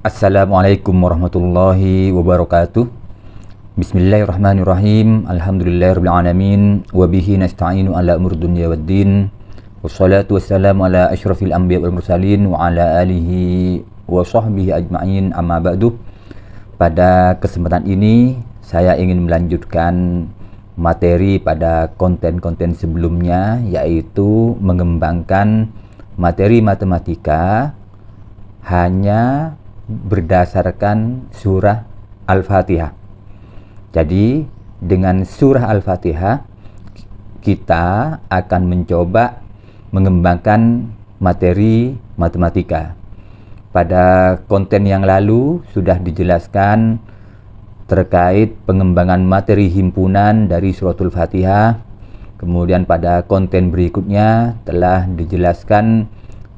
Assalamualaikum warahmatullahi wabarakatuh. Bismillahirrahmanirrahim. Alhamdulillahirrahmanirrahim. Wabihi nasta'inu ala umur dunya waddin. Wassalatu wassalamu ala ashrafil anbiya wal mursalin wa ala alihi wa sahbihi ajma'in, amma ba'du. Pada kesempatan ini saya ingin melanjutkan materi pada konten-konten sebelumnya, yaitu mengembangkan materi matematika hanya berdasarkan surah Al-Fatihah. Jadi dengan surah Al-Fatihah kita akan mencoba mengembangkan materi matematika. Pada konten yang lalu sudah dijelaskan terkait pengembangan materi himpunan dari suratul Fatihah. Kemudian pada konten berikutnya telah dijelaskan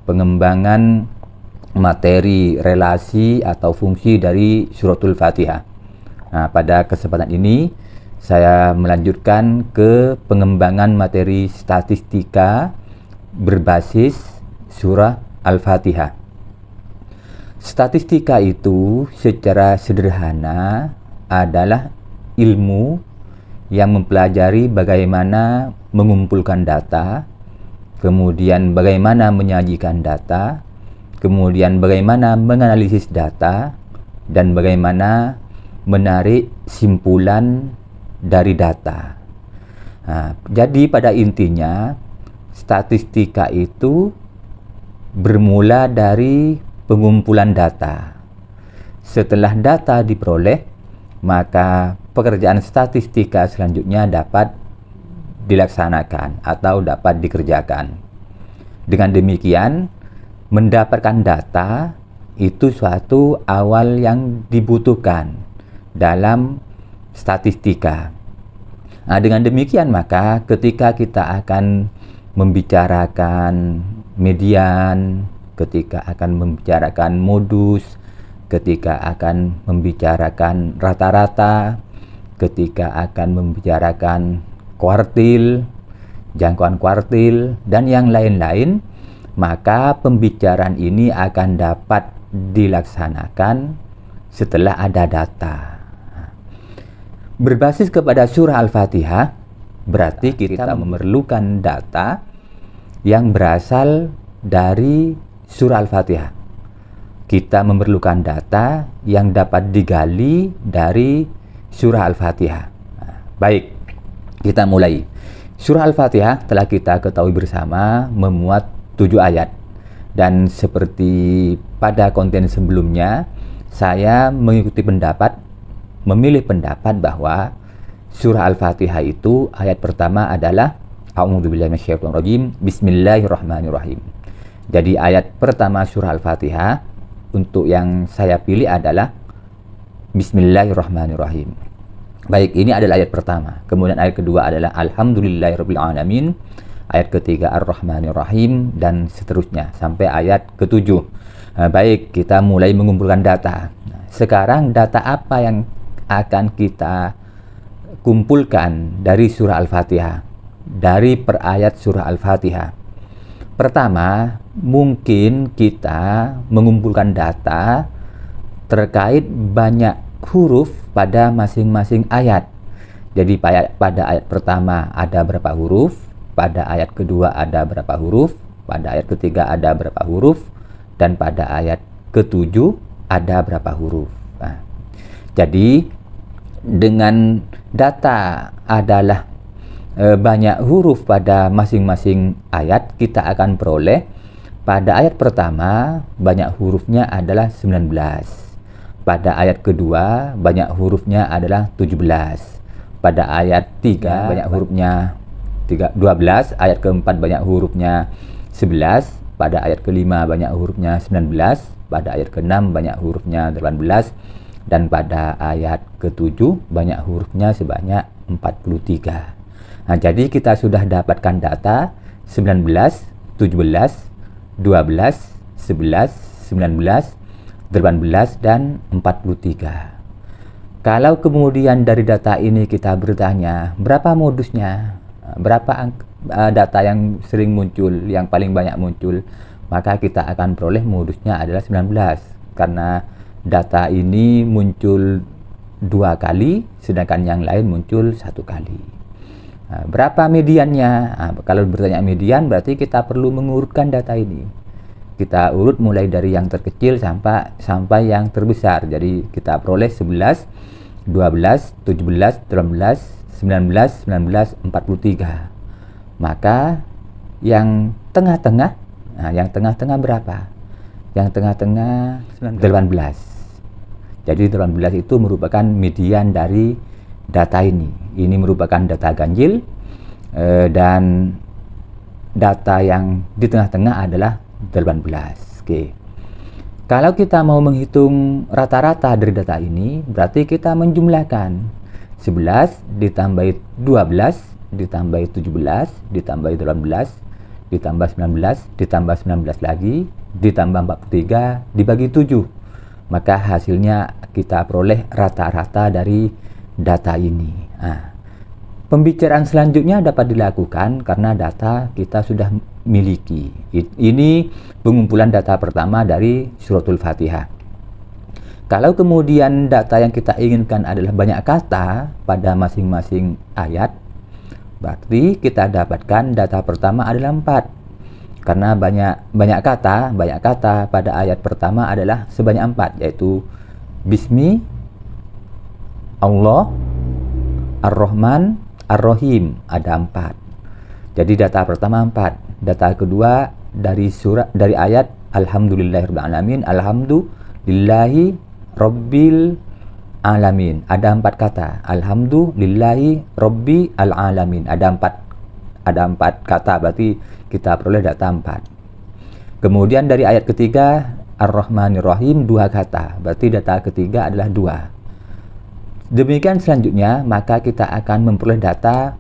pengembangan materi relasi atau fungsi dari suratul Fatihah. Nah, pada kesempatan ini saya melanjutkan ke pengembangan materi statistika berbasis surah Al-Fatihah. Statistika itu secara sederhana adalah ilmu yang mempelajari bagaimana mengumpulkan data, kemudian bagaimana menyajikan data, kemudian bagaimana menganalisis data, dan bagaimana menarik simpulan dari data. Nah, jadi pada intinya statistika itu bermula dari pengumpulan data. Setelah data diperoleh, maka pekerjaan statistika selanjutnya dapat dilaksanakan atau dapat dikerjakan. Dengan demikian, mendapatkan data itu suatu awal yang dibutuhkan dalam statistika. Nah, dengan demikian maka ketika kita akan membicarakan median, ketika akan membicarakan modus, ketika akan membicarakan rata-rata, ketika akan membicarakan kuartil, jangkauan kuartil, dan yang lain-lain, maka pembicaraan ini akan dapat dilaksanakan setelah ada data. Berbasis kepada surah Al-Fatihah, berarti kita memerlukan data yang berasal dari surah Al-Fatihah. Kita memerlukan data yang dapat digali dari surah Al-Fatihah. Baik, kita mulai. Surah Al-Fatihah telah kita ketahui bersama memuat 7 ayat, dan seperti pada konten sebelumnya saya memilih pendapat bahwa surah Al-Fatihah itu ayat pertama adalah A'udzubillahi minasyaitonirrajim, Bismillahirrahmanirrahim. Jadi ayat pertama surah Al-Fatihah untuk yang saya pilih adalah Bismillahirrahmanirrahim. Baik, ini adalah ayat pertama. Kemudian ayat kedua adalah Alhamdulillahirabbil alamin. Ayat ketiga Ar-Rahmanir-Rahim, dan seterusnya sampai ayat ke-7. Baik, kita mulai mengumpulkan data. Sekarang data apa yang akan kita kumpulkan dari surah Al-Fatihah, dari per ayat surah Al-Fatihah? Pertama, mungkin kita mengumpulkan data terkait banyak huruf pada masing-masing ayat. Jadi pada ayat pertama ada berapa huruf, pada ayat kedua ada berapa huruf, pada ayat ketiga ada berapa huruf, dan pada ayat ke-7 ada berapa huruf. Nah, jadi dengan data adalah banyak huruf pada masing-masing ayat, kita akan peroleh pada ayat pertama banyak hurufnya adalah 19. Pada ayat kedua banyak hurufnya adalah 17. Pada ayat 3 banyak hurufnya 12, ayat keempat banyak hurufnya 11, pada ayat kelima banyak hurufnya 19, pada ayat keenam banyak hurufnya 18, dan pada ayat ke-7 banyak hurufnya sebanyak 43. Nah, jadi kita sudah dapatkan data 19, 17, 12, 11, 19, 18, dan 43. Kalau kemudian dari data ini kita bertanya berapa modusnya, berapa data yang sering muncul, yang paling banyak muncul, maka kita akan peroleh modusnya adalah 19, karena data ini muncul 2 kali, sedangkan yang lain muncul 1 kali. Nah, berapa mediannya? Nah, kalau bertanya median, berarti kita perlu mengurutkan data ini. Kita urut mulai dari yang terkecil sampai yang terbesar. Jadi kita peroleh 11, 12, 17, 18, 19, 19, 43. Maka yang tengah-tengah, nah yang tengah-tengah berapa? Yang tengah-tengah 18. Jadi 18 itu merupakan median dari data ini. Ini merupakan data ganjil, dan data yang di tengah-tengah adalah 18. Oke. Kalau kita mau menghitung rata-rata dari data ini, berarti kita menjumlahkan 11 ditambah 12 ditambah 17 ditambah 18 ditambah 19 ditambah 19 lagi ditambah 43 dibagi 7. Maka hasilnya kita peroleh rata-rata dari data ini. Nah, pembicaraan selanjutnya dapat dilakukan karena data kita sudah miliki. Ini pengumpulan data pertama dari suratul Fatihah. Kalau kemudian data yang kita inginkan adalah banyak kata pada masing-masing ayat, berarti kita dapatkan data pertama adalah 4. Karena banyak kata pada ayat pertama adalah sebanyak 4, yaitu Bismi, Allah, Ar-Rahman, Ar-Rahim, ada 4. Jadi data pertama 4. Data kedua dari ayat Alhamdulillahirrahmanirrahim, Alhamdulillahi Rabbil Alamin, ada 4 kata. Alhamdulillahi Rabbil Alamin, ada 4 kata, berarti kita peroleh data 4. Kemudian dari ayat ketiga Ar-Rahmanir-Rahim 2 kata, berarti data ketiga adalah 2. Demikian selanjutnya, maka kita akan memperoleh data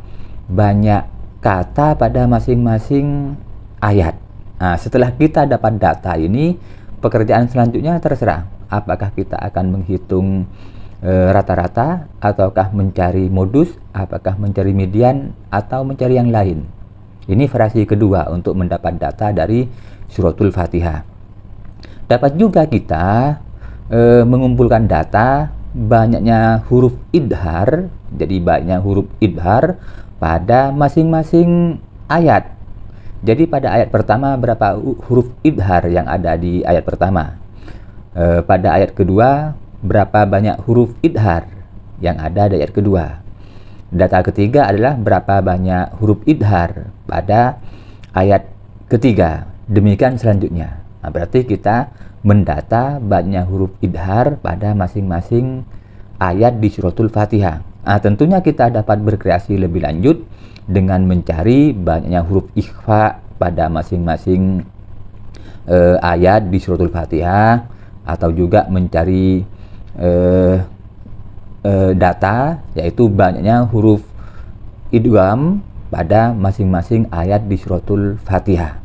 banyak kata pada masing-masing ayat. Nah, setelah kita dapat data ini, pekerjaan selanjutnya terserah. Apakah kita akan menghitung rata-rata, ataukah mencari modus, apakah mencari median, atau mencari yang lain. Ini versi kedua untuk mendapat data dari suratul Fatihah. Dapat juga kita mengumpulkan data banyaknya huruf idhar, jadi banyaknya huruf idhar pada masing-masing ayat. Jadi pada ayat pertama berapa huruf idhar yang ada di ayat pertama? Pada ayat kedua berapa banyak huruf idhar yang ada di ayat kedua? Data ketiga adalah berapa banyak huruf idhar pada ayat ketiga. Demikian selanjutnya. Nah, berarti kita mendata banyak huruf idhar pada masing-masing ayat di suratul Fatihah. Nah, tentunya kita dapat berkreasi lebih lanjut dengan mencari banyaknya huruf ikhfa pada masing-masing ayat di suratul Fatihah, atau juga mencari data, yaitu banyaknya huruf idgham pada masing-masing ayat di suratul Fatihah.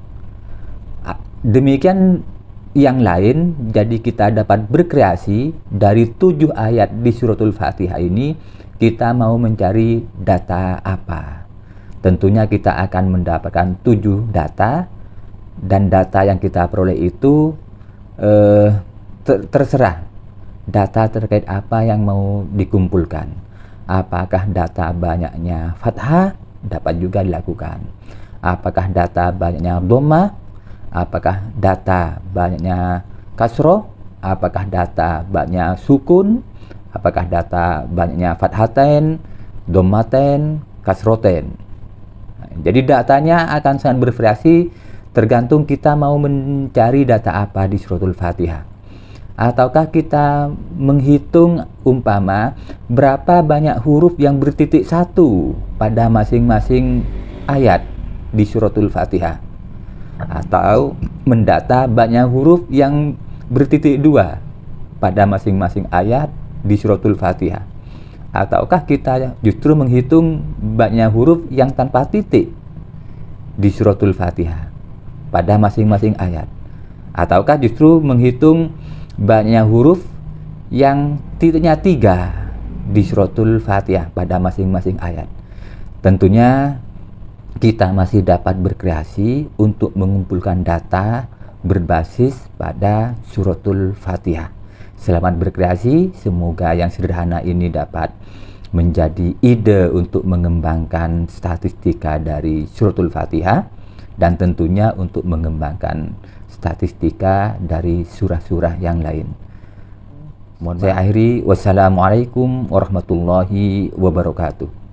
Demikian yang lain, jadi kita dapat berkreasi dari 7 ayat di suratul Fatihah ini. Kita mau mencari data apa? Tentunya kita akan mendapatkan 7 data, dan data yang kita peroleh itu terserah data terkait apa yang mau dikumpulkan. Apakah data banyaknya fathah? Dapat juga dilakukan. Apakah data banyaknya dhammah? Apakah data banyaknya kasroh? Apakah data banyaknya sukun? Apakah data banyaknya fathatain, dhammatain, kasrotain? Jadi datanya akan sangat bervariasi tergantung kita mau mencari data apa di suratul Fatihah. Ataukah kita menghitung umpama berapa banyak huruf yang bertitik 1 pada masing-masing ayat di suratul Fatihah, atau mendata banyak huruf yang bertitik 2 pada masing-masing ayat di suratul Fatihah, ataukah kita justru menghitung banyak huruf yang tanpa titik di suratul Fatihah pada masing-masing ayat, ataukah justru menghitung banyak huruf yang titiknya 3 di suratul Fatihah pada masing-masing ayat. Tentunya kita masih dapat berkreasi untuk mengumpulkan data berbasis pada suratul Fatihah. Selamat berkreasi, semoga yang sederhana ini dapat menjadi ide untuk mengembangkan statistika dari suratul Fatihah dan tentunya untuk mengembangkan statistika dari surah-surah yang lain. Saya akhiri, wassalamualaikum warahmatullahi wabarakatuh.